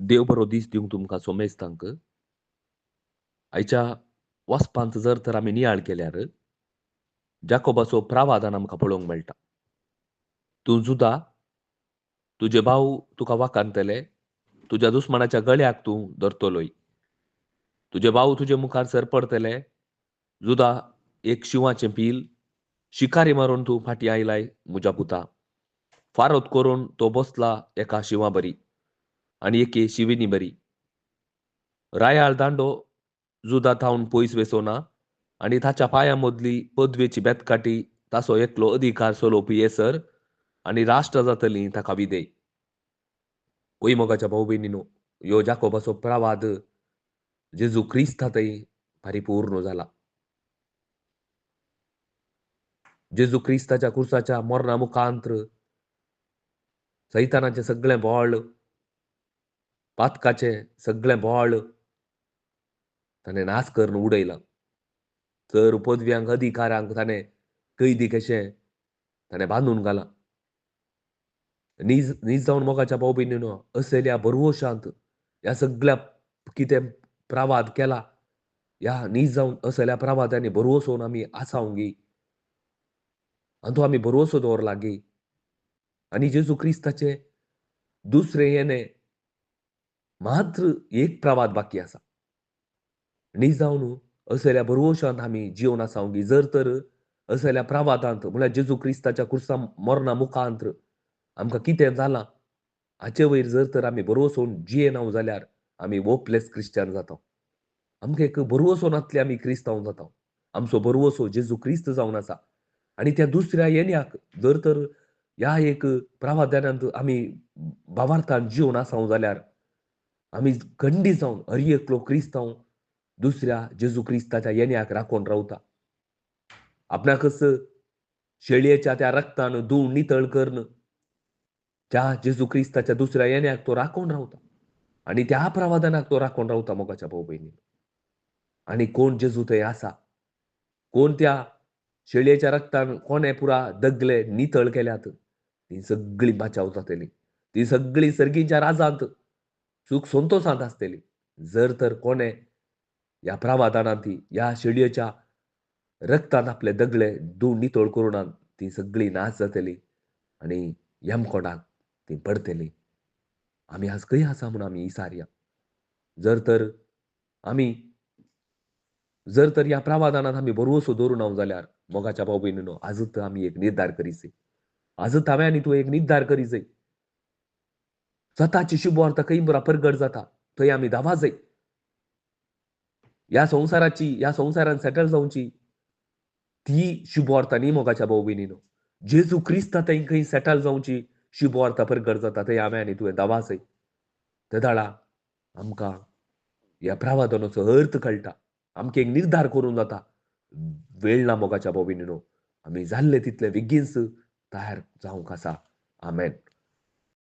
देव बरो दीस दिवंक तुमकां सोमेस्तांक. आयच्या वचपांत जर तर आमी नियाळ केल्यार जाकोबाचो प्रावादान आमकां पळोवंक मेळटा. तूं जुदा, तुजे भाव तुका वाकांतले, तुज्या दुस्मनाच्या गळ्याक तूं धरतलोय. तुजे भाव तुजे मुखार सरपडतले, जुदा एक शिवाचें पील, शिकारी मारून तूं फाटीं आयलाय म्हज्या पुता. फारोत करून तो बसला एका शिवा बरी आनी एके शिवेनी बरी. रायाळ दांडो जुदा थावन पयस वेसोना आनी ताच्या पांयां मदली पदवेची बेतकाटी ताचो एकलो अधिकार चलोवपी येसर आनी राष्ट्र जातलीं ताका विधेय. वै मोगाच्या भाव भयणींनो, ह्यो जाकोबाचो प्रावाद जेजू क्रिस्तांतय परिपूर्ण जाला. जेजू क्रिस्ताच्या क्रुसाच्या मरणा मुखांत्र सैतानाचें सगळें बोळ, पातकाचें सगळें बोळ ताणें नास करून उडयलां. तर पदव्यांक अधिकारांक ताणें कैदी कशें ताणें बांदून घालां. नीज जावन मोगाच्या भाव भयणींनो, असलेल्या भरवशांत ह्या सगळ्या कितें प्रावाद केला, ह्या नीज जावन असलेल्या प्रावादांनी भरवोसोन आमी आसावंगी. आनी तो आमी भरवोसो दवरला गे. आनी जेजू क्रिस्ताचें दुसरें येणें मात्र एक प्रावाद बाकी आसा. न्ही जावन असलेल्या भरवशांत आमी जिवन आसावंगी. जर तर असलेल्या प्रावादांत म्हळ्यार जेजू क्रिस्ताच्या क्रुसा मरणा मुखांत्र आमकां कितें जालां, हाचे वयर जर तर आमी भरवोसोन जियेनाव जाल्यार आमी होपलेस क्रिश्चन जाता. आमकां एक भरवोसो नासले आमी क्रिस्तांव जाता. आमचो भरवोसो जेजू क्रिस्त जावन आसा. आनी त्या दुसऱ्या येण्याक जर तर ह्या एक प्रावादानांत आमी भावार्थान जिवन आसाव जाल्यार आमी खंडीत जावन हर एकलो क्रिस्तांव दुसऱ्या जेजू क्रिस्ताच्या येण्याक राखोन रावता. आपणाकच शेळयेच्या त्या रक्तान धुवन नितळ करून त्या जेजू क्रिस्ताच्या दुसऱ्या येण्याक तो राखोन रावता. आनी त्या प्रावादानाक तो राखोन रावता मोगाच्या भाव भयणी. आनी कोण जेजू थंय आसा, कोण त्या शेळयेच्या रक्तान कोणे पुरा दगले नितळ केल्यात, ती सगळीं बाचाव जातली. ती सगळीं सर्गीच्या राजांत सूख संतोषांत आसतली. जर तर कोणे ह्या प्रावादानांत ह्या शेळयेच्या रक्तान आपले दगले धुवन नितळ करुनात, ती सगळीं नाश जातली आनी यमकोंडाक ती पडतली. आमी आज खंय आसा म्हूण आमी विचारया. जर तर ह्या प्रावादानांत आमी भरवोसो दवरुना जाल्यार मोगाच्या भाव भयणींनो, आजूच आमी एक निर्धार करीचय. आजूच हांवें आनी तूं एक निर्धार करीचय. स्वताची शुभवार्ता खंय पुरा परगट जाता, थंय आमी धांवाजय. ह्या संवसारान सेटल जावची ती शुभवार्ता न्ही मोगाच्या भाव भयणींनो. जेजू क्रिस्ता थंय खंय सेटल जावची शुभवार्ता परगट जाता, थंय हांवें आनी तुवें धांवाजय. त्या दाळा आमकां ह्या प्रावादानाचो अर्थ कळटा. आमकां एक निर्धार करूं जाता. वेळ ना मोगाच्या भाव भयणींनो. आमी जाल्ले तितले बेगीनच तयार जावंक आसा. आमेन.